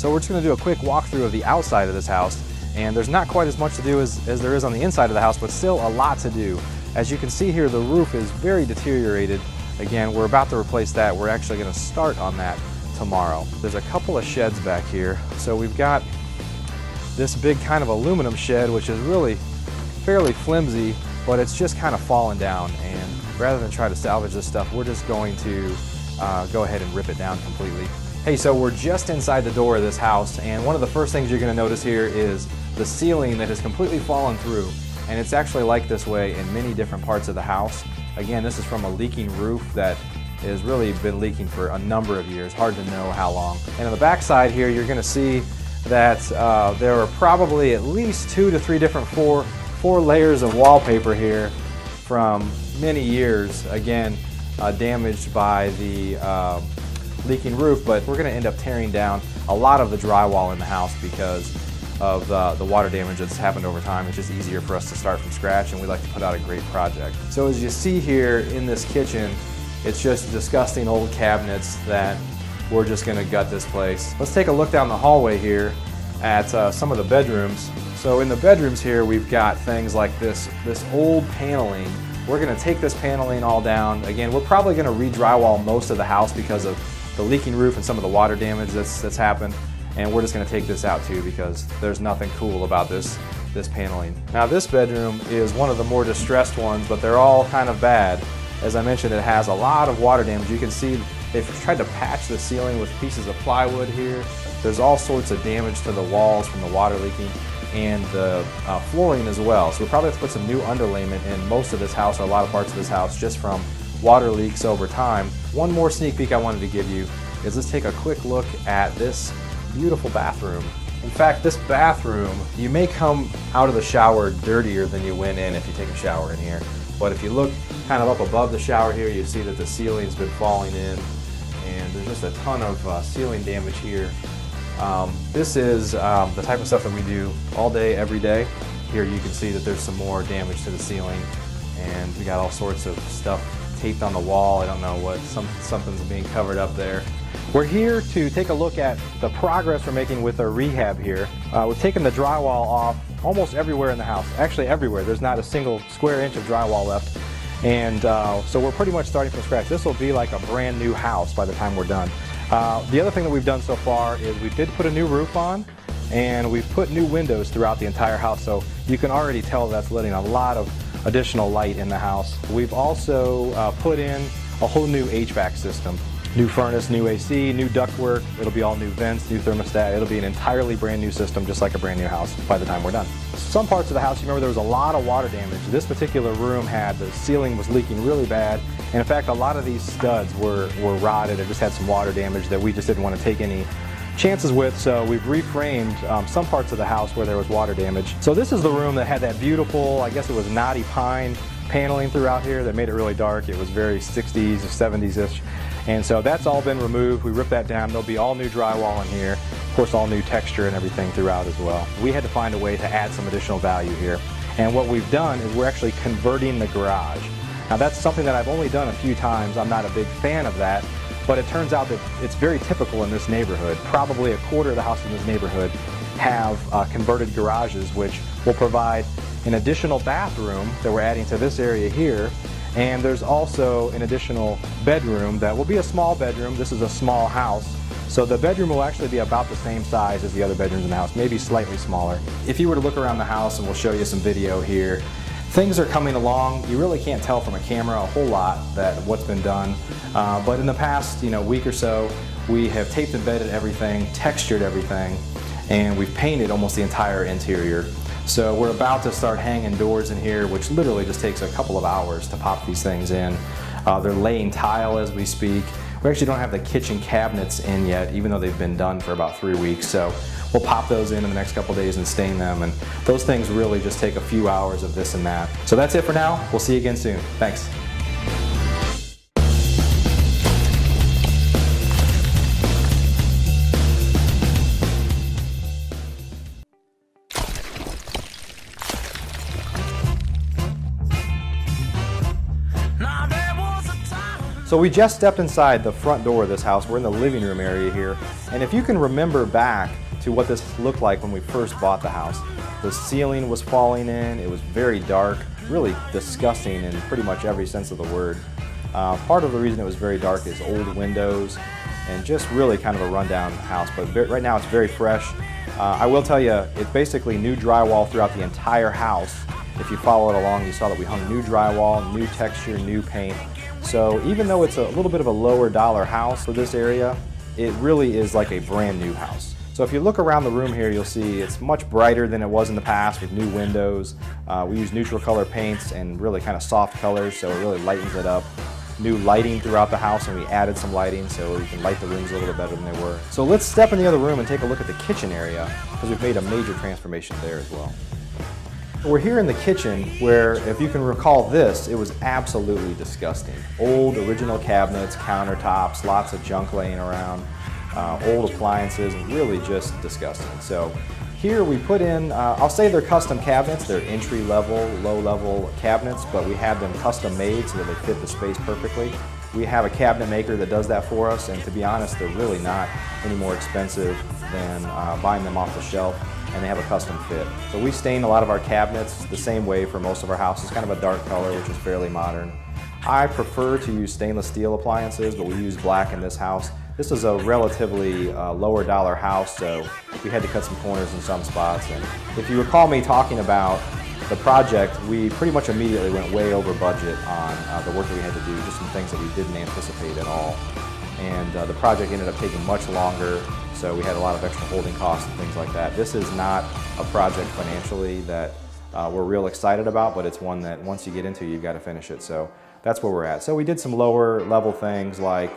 So we're just going to do a quick walkthrough of the outside of this house, and there's not quite as much to do as there is on the inside of the house, but still a lot to do. As you can see here, the roof is very deteriorated. Again, we're about to replace that. We're actually going to start on that tomorrow. There's a couple of sheds back here. So we've got this big kind of aluminum shed, which is really fairly flimsy, but it's just kind of fallen down. And rather than try to salvage this stuff, we're just going to go ahead and rip it down completely. Hey, so we're just inside the door of this house, and one of the first things you're going to notice here is the ceiling that has completely fallen through. And it's actually like this way in many different parts of the house. Again, this is from a leaking roof that has really been leaking for a number of years, hard to know how long. And on the back side here, you're going to see that there are probably at least 2 to 3 different four layers of wallpaper here from many years, again damaged by the leaking roof. But we're going to end up tearing down a lot of the drywall in the house because of the water damage that's happened over time. It's just easier for us to start from scratch, and we like to put out a great project. So as you see here in this kitchen, it's just disgusting old cabinets that we're just going to gut this place. Let's take a look down the hallway here at some of the bedrooms. So in the bedrooms here, we've got things like this old paneling. We're going to take this paneling all down. Again, we're probably going to re-drywall most of the house because of the leaking roof and some of the water damage that's happened. And we're just going to take this out too because there's nothing cool about this paneling. Now this bedroom is one of the more distressed ones, but they're all kind of bad. As I mentioned, it has a lot of water damage. You can see they've tried to patch the ceiling with pieces of plywood here. There's all sorts of damage to the walls from the water leaking and the flooring as well. So we probably have to put some new underlayment in most of this house, or a lot of parts of this house, just from water leaks over time. One more sneak peek I wanted to give you is let's take a quick look at this beautiful bathroom. In fact, this bathroom, you may come out of the shower dirtier than you went in if you take a shower in here. But if you look kind of up above the shower here, you see that the ceiling's been falling in, and there's just a ton of ceiling damage here. This is the type of stuff that we do all day, every day. Here you can see that there's some more damage to the ceiling, and we got all sorts of stuff taped on the wall. I don't know what, something's being covered up there. We're here to take a look at the progress we're making with our rehab here. We've taken the drywall off almost everywhere in the house. Actually everywhere. There's not a single square inch of drywall left. And so we're pretty much starting from scratch. This will be like a brand new house by the time we're done. The other thing that we've done so far is we did put a new roof on, and we've put new windows throughout the entire house. So you can already tell that's letting a lot of additional light in the house. We've also put in a whole new HVAC system. New furnace, new AC, new ductwork. It'll be all new vents, new thermostat. It'll be an entirely brand new system, just like a brand new house by the time we're done. Some parts of the house, you remember there was a lot of water damage. This particular room the ceiling was leaking really bad. And in fact, a lot of these studs were rotted and just had some water damage that we just didn't want to take any chances with. So we've reframed some parts of the house where there was water damage. So this is the room that had that beautiful, I guess it was knotty pine paneling throughout here that made it really dark. It was very 60s or 70s-ish. And so that's all been removed. We ripped that down. There'll be all new drywall in here. Of course, all new texture and everything throughout as well. We had to find a way to add some additional value here. And what we've done is we're actually converting the garage. Now that's something that I've only done a few times. I'm not a big fan of that, but it turns out that it's very typical in this neighborhood. Probably a quarter of the houses in this neighborhood have converted garages, which will provide an additional bathroom that we're adding to this area here. And there's also an additional bedroom that will be a small bedroom. This is a small house, so the bedroom will actually be about the same size as the other bedrooms in the house, maybe slightly smaller. If you were to look around the house, and we'll show you some video here, things are coming along. You really can't tell from a camera a whole lot what's been done, but in the past week or so, we have taped and bedded everything, textured everything, and we've painted almost the entire interior. So we're about to start hanging doors in here, which literally just takes a couple of hours to pop these things in. They're laying tile as we speak. We actually don't have the kitchen cabinets in yet, even though they've been done for about 3 weeks. So we'll pop those in the next couple of days and stain them. And those things really just take a few hours of this and that. So that's it for now. We'll see you again soon. Thanks. So we just stepped inside the front door of this house. We're in the living room area here, And if you can remember back to what this looked like when we first bought the house, the ceiling was falling in, it was very dark, really disgusting in pretty much every sense of the word. Part of the reason it was very dark is old windows and just really kind of a rundown house, but right now it's very fresh. I will tell you, it's basically new drywall throughout the entire house. If you followed along, you saw that we hung new drywall, new texture, new paint. So even though it's a little bit of a lower dollar house for this area, it really is like a brand new house. So if you look around the room here, you'll see it's much brighter than it was in the past with new windows. We use neutral color paints and really kind of soft colors, so it really lightens it up. New lighting throughout the house, and we added some lighting so we can light the rooms a little bit better than they were. So let's step in the other room and take a look at the kitchen area, because we've made a major transformation there as well. We're here in the kitchen where, if you can recall this, it was absolutely disgusting. Old original cabinets, countertops, lots of junk laying around, old appliances, and really just disgusting. So here we put in, I'll say they're custom cabinets, they're entry level, low level cabinets, but we have them custom made so that they fit the space perfectly. We have a cabinet maker that does that for us, and to be honest, they're really not any more expensive than buying them off the shelf, and they have a custom fit. So we stain a lot of our cabinets the same way for most of our houses, kind of a dark color, which is fairly modern. I prefer to use stainless steel appliances, but we use black in this house. This is a relatively lower dollar house, so we had to cut some corners in some spots. And if you recall me talking about the project, we pretty much immediately went way over budget on the work that we had to do, just some things that we didn't anticipate at all. And the project ended up taking much longer, so we had a lot of extra holding costs and things like that. This is not a project financially that we're real excited about, but it's one that once you get into, you've got to finish it. So that's where we're at. So we did some lower level things like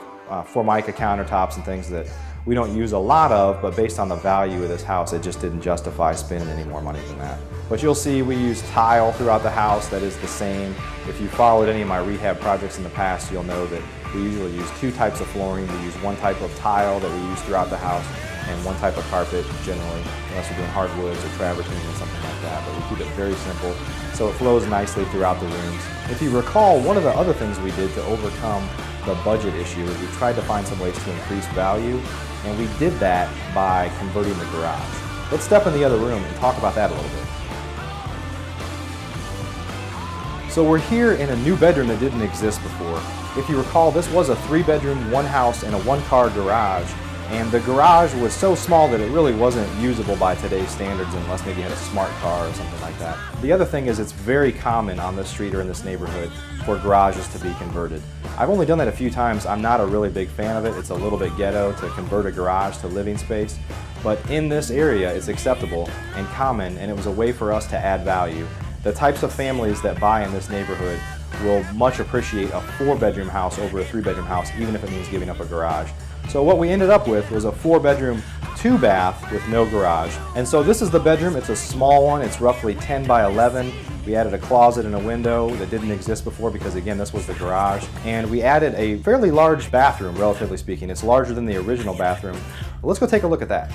Formica countertops and things that we don't use a lot of, but based on the value of this house, it just didn't justify spending any more money than that. But you'll see we use tile throughout the house that is the same. If you followed any of my rehab projects in the past, you'll know that we usually use two types of flooring. We use one type of tile that we use throughout the house and one type of carpet generally, unless we're doing hardwoods or travertine or something like that, but we keep it very simple so it flows nicely throughout the rooms. If you recall, one of the other things we did to overcome the budget issue is we tried to find some ways to increase value, and we did that by converting the garage. Let's step in the other room and talk about that a little bit. So we're here in a new bedroom that didn't exist before. If you recall, this was a 3-bedroom, 1-house, and a 1-car garage. And the garage was so small that it really wasn't usable by today's standards unless maybe you had a smart car or something like that. The other thing is it's very common on this street or in this neighborhood for garages to be converted. I've only done that a few times. I'm not a really big fan of it. It's a little bit ghetto to convert a garage to living space. But in this area, it's acceptable and common, and it was a way for us to add value. The types of families that buy in this neighborhood will much appreciate a 4-bedroom house over a 3-bedroom house, even if it means giving up a garage. So what we ended up with was a 4-bedroom, 2-bath with no garage. And so this is the bedroom. It's a small one. It's roughly 10 by 11. We added a closet and a window that didn't exist before because, again, this was the garage. And we added a fairly large bathroom, relatively speaking. It's larger than the original bathroom. Well, let's go take a look at that.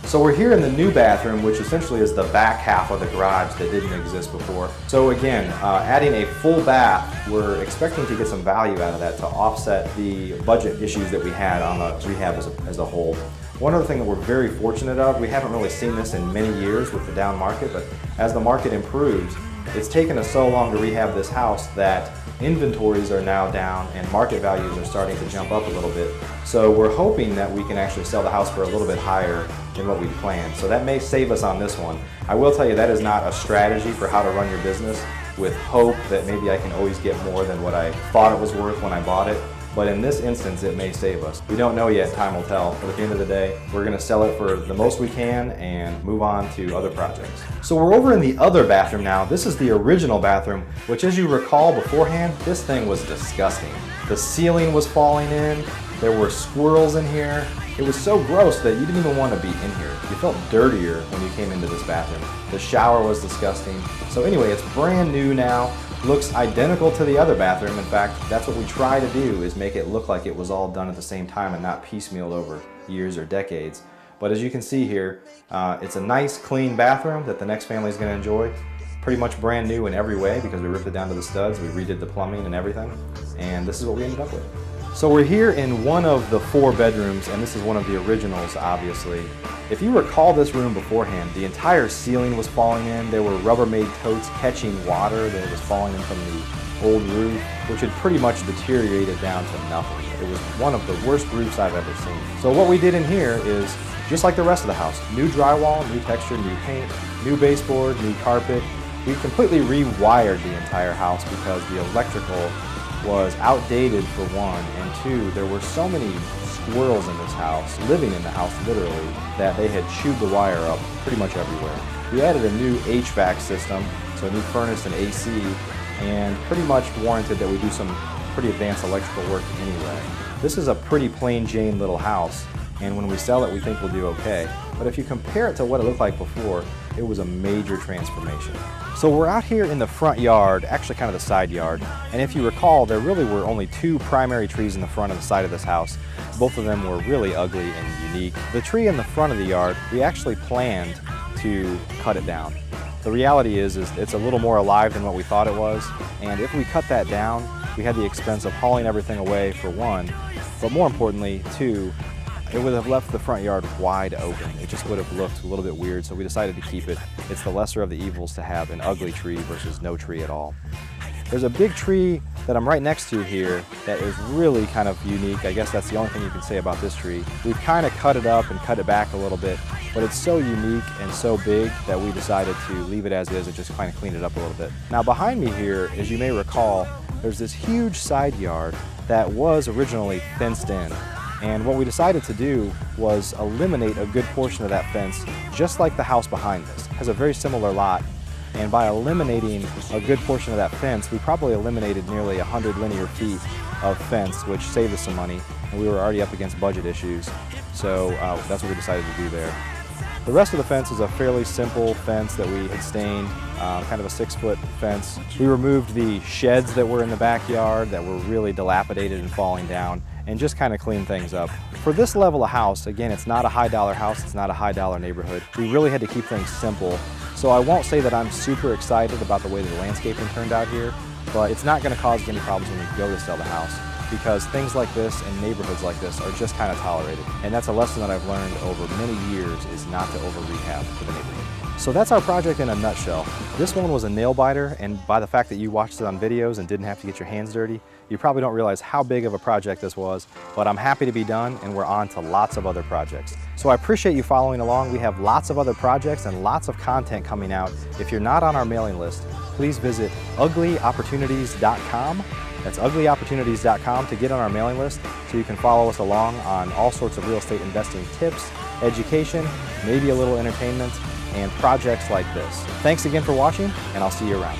So we're here in the new bathroom, which essentially is the back half of the garage that didn't exist before. So again, adding a full bath, we're expecting to get some value out of that to offset the budget issues that we had on the rehab as a whole. One other thing that we're very fortunate of, we haven't really seen this in many years with the down market, but as the market improves, it's taken us so long to rehab this house that inventories are now down and market values are starting to jump up a little bit. So we're hoping that we can actually sell the house for a little bit higher than what we planned. So that may save us on this one. I will tell you that is not a strategy for how to run your business with hope that maybe I can always get more than what I thought it was worth when I bought it. But in this instance, it may save us. We don't know yet, time will tell. But at the end of the day, we're gonna sell it for the most we can and move on to other projects. So we're over in the other bathroom now. This is the original bathroom, which as you recall beforehand, this thing was disgusting. The ceiling was falling in, there were squirrels in here. It was so gross that you didn't even want to be in here. You felt dirtier when you came into this bathroom. The shower was disgusting. So anyway, it's brand new now. Looks identical to the other bathroom. In fact, that's what we try to do, is make it look like it was all done at the same time and not piecemealed over years or decades. But as you can see here, it's a nice clean bathroom that the next family is going to enjoy. Pretty much brand new in every way because we ripped it down to the studs, we redid the plumbing and everything, and this is what we ended up with. So we're here in one of the 4 bedrooms, and this is one of the originals, obviously. If you recall this room beforehand, the entire ceiling was falling in. There were Rubbermaid totes catching water that was falling in from the old roof, which had pretty much deteriorated down to nothing. It was one of the worst roofs I've ever seen. So what we did in here is, just like the rest of the house, new drywall, new texture, new paint, new baseboard, new carpet. We completely rewired the entire house because the electrical was outdated for one, and two, there were so many squirrels in this house, living in the house literally, that they had chewed the wire up pretty much everywhere. We added a new HVAC system, so a new furnace and AC, and pretty much warranted that we do some pretty advanced electrical work anyway. This is a pretty plain Jane little house, and when we sell it we think we'll do okay. But if you compare it to what it looked like before, it was a major transformation. So we're out here in the front yard, actually kind of the side yard, and if you recall, there really were only 2 primary trees in the front and the side of this house. Both of them were really ugly and unique. The tree in the front of the yard, we actually planned to cut it down. The reality is it's a little more alive than what we thought it was, and if we cut that down, we had the expense of hauling everything away for one, but more importantly, two, it would have left the front yard wide open. It just would have looked a little bit weird, so we decided to keep it. It's the lesser of the evils to have an ugly tree versus no tree at all. There's a big tree that I'm right next to here that is really kind of unique. I guess that's the only thing you can say about this tree. We've kind of cut it up and cut it back a little bit, but it's so unique and so big that we decided to leave it as is and just kind of clean it up a little bit. Now behind me here, as you may recall, there's this huge side yard that was originally fenced in. And what we decided to do was eliminate a good portion of that fence, just like the house behind this. It has a very similar lot, and by eliminating a good portion of that fence, we probably eliminated nearly 100 linear feet of fence, which saved us some money, and we were already up against budget issues, so that's what we decided to do there. The rest of the fence is a fairly simple fence that we had stained, kind of a 6-foot fence. We removed the sheds that were in the backyard that were really dilapidated and falling down, and just kind of clean things up. For this level of house, again, it's not a high dollar house, it's not a high dollar neighborhood. We really had to keep things simple. So I won't say that I'm super excited about the way the landscaping turned out here, but it's not gonna cause any problems when we go to sell the house, because things like this and neighborhoods like this are just kind of tolerated. And that's a lesson that I've learned over many years, is not to over rehab for the neighborhood. So that's our project in a nutshell. This one was a nail biter, and by the fact that you watched it on videos and didn't have to get your hands dirty, you probably don't realize how big of a project this was, but I'm happy to be done, and we're on to lots of other projects. So I appreciate you following along. We have lots of other projects and lots of content coming out. If you're not on our mailing list, please visit uglyopportunities.com. That's uglyopportunities.com to get on our mailing list, so you can follow us along on all sorts of real estate investing tips, education, maybe a little entertainment, and projects like this. Thanks again for watching, and I'll see you around.